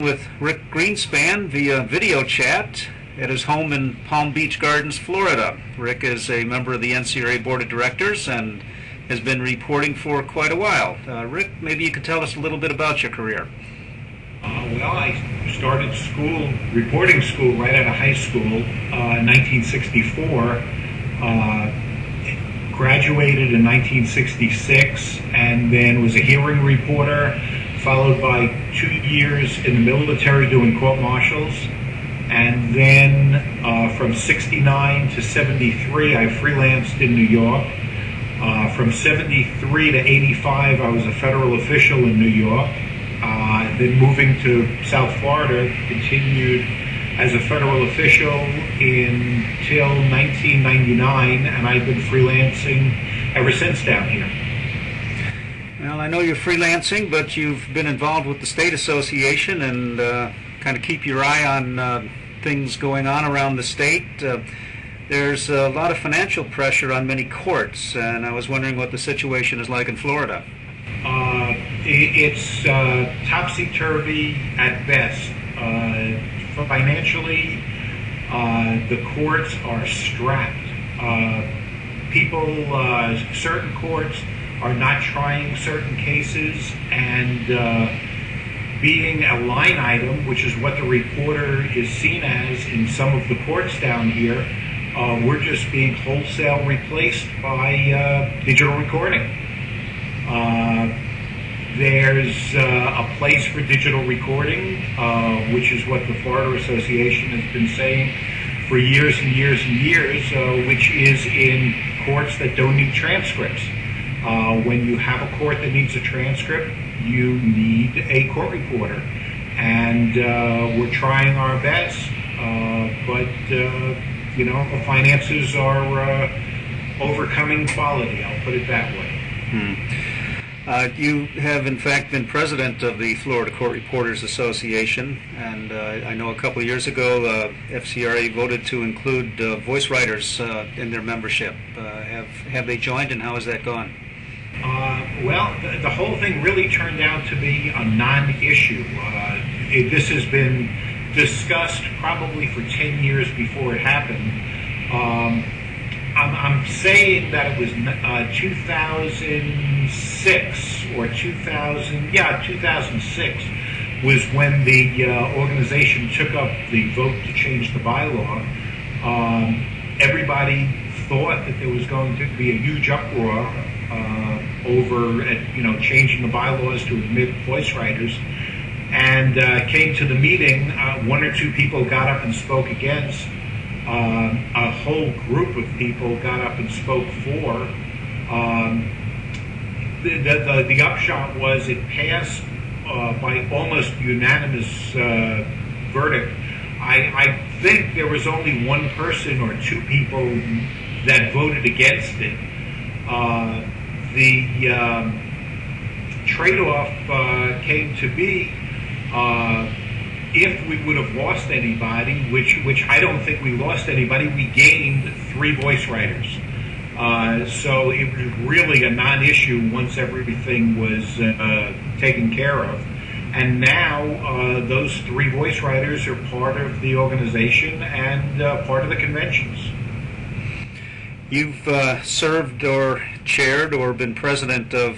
With Rick Greenspan via video chat at his home in Palm Beach Gardens, Florida. Rick is a member of the NCRA Board of Directors and has been reporting for quite a while. Rick, maybe you could tell us a little bit about your career. I started reporting school right out of high school in 1964. Graduated in 1966 and then was a hearing reporter, followed by 2 years in the military doing court-martials. And then from 69 to 73, I freelanced in New York. From 73 to 85, I was a federal official in New York. Then moving to South Florida, continued as a federal official until 1999, and I've been freelancing ever since down here. Well, I know you're freelancing, but you've been involved with the State Association and kind of keep your eye on things going on around the state. There's a lot of financial pressure on many courts, and I was wondering what the situation is like in Florida. It's topsy-turvy at best. Financially, the courts are strapped. Certain courts are not trying certain cases, and being a line item, which is what the reporter is seen as in some of the courts down here, we're just being wholesale replaced by digital recording. There's a place for digital recording, which is what the Florida Association has been saying for years and years and years, which is in courts that don't need transcripts. When you have a court that needs a transcript, you need a court reporter. And we're trying our best, but the finances are overcoming quality, I'll put it that way. You have, in fact, been president of the Florida Court Reporters Association, and I know a couple of years ago FCRA voted to include voice writers in their membership. Have they joined, and how has that gone? The whole thing really turned out to be a non-issue. This has been discussed probably for 10 years before it happened. I'm saying that it was 2006 or 2006 was when the organization took up the vote to change the bylaw. Everybody thought that there was going to be a huge uproar over changing the bylaws to admit voice writers, and came to the meeting. One or two people got up and spoke against. A whole group of people got up and spoke for. The upshot was it passed by almost unanimous verdict. I think there was only one person or two people that voted against it. The trade-off came to be if we would have lost anybody, which I don't think we lost anybody, we gained 3 voice writers. So it was really a non-issue once everything was taken care of. And now those 3 voice writers are part of the organization and part of the conventions. You've served or chaired or been president of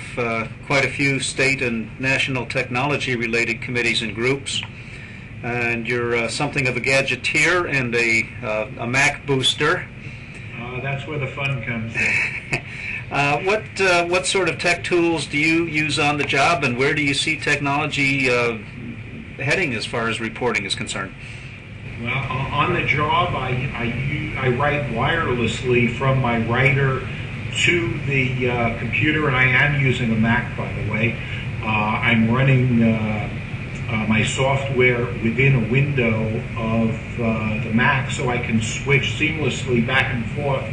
quite a few state and national technology-related committees and groups. And you're something of a gadgeteer and a Mac booster. That's where the fun comes in. What sort of tech tools do you use on the job, and where do you see technology heading as far as reporting is concerned? Well, on the job, I write wirelessly from my writer to the computer, and I am using a Mac, by the way. I'm running my software within a window of the Mac, so I can switch seamlessly back and forth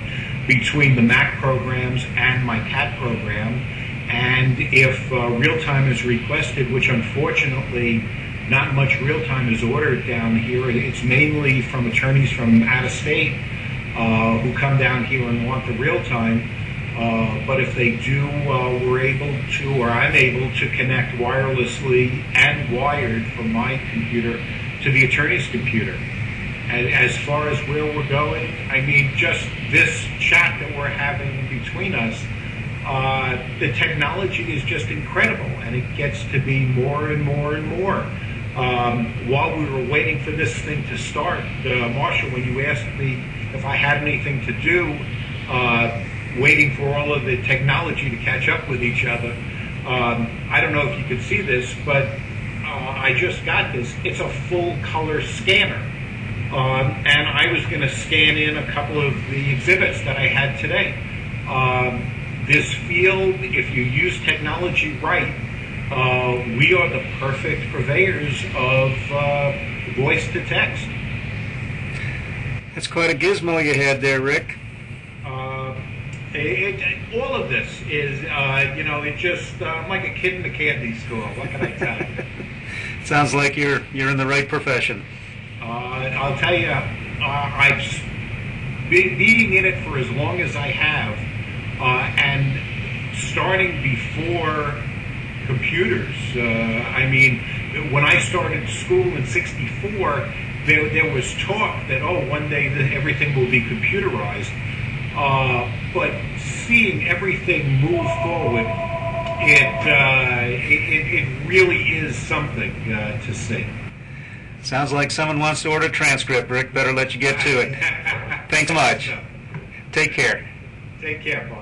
between the Mac programs and my CAT program. And if real-time is requested, which unfortunately not much real-time is ordered down here, it's mainly from attorneys from out of state who come down here and want the real-time, But if they do, we're able to, or I'm able to connect wirelessly and wired from my computer to the attorney's computer. And as far as where we're going, I mean, just this chat that we're having between us, the technology is just incredible, and it gets to be more and more and more. While we were waiting for this thing to start, Marshall, when you asked me if I had anything to do, waiting for all of the technology to catch up with each other, I don't know if you could see this, but I just got this. It's a full color scanner. And I was going to scan in a couple of the exhibits that I had today. This field, if you use technology right, we are the perfect purveyors of voice to text. That's quite a gizmo you had there, Rick. All of this is, it's just I'm like a kid in a candy store. What can I tell you? Sounds like you're in the right profession. I'll tell you, I've been being in it for as long as I have, and starting before computers. I mean, when I started school in '64, there was talk that, one day everything will be computerized. But seeing everything move forward, it really is something to see. Sounds like someone wants to order a transcript, Rick. Better let you get to it. Thanks so much. Take care. Take care, Bob.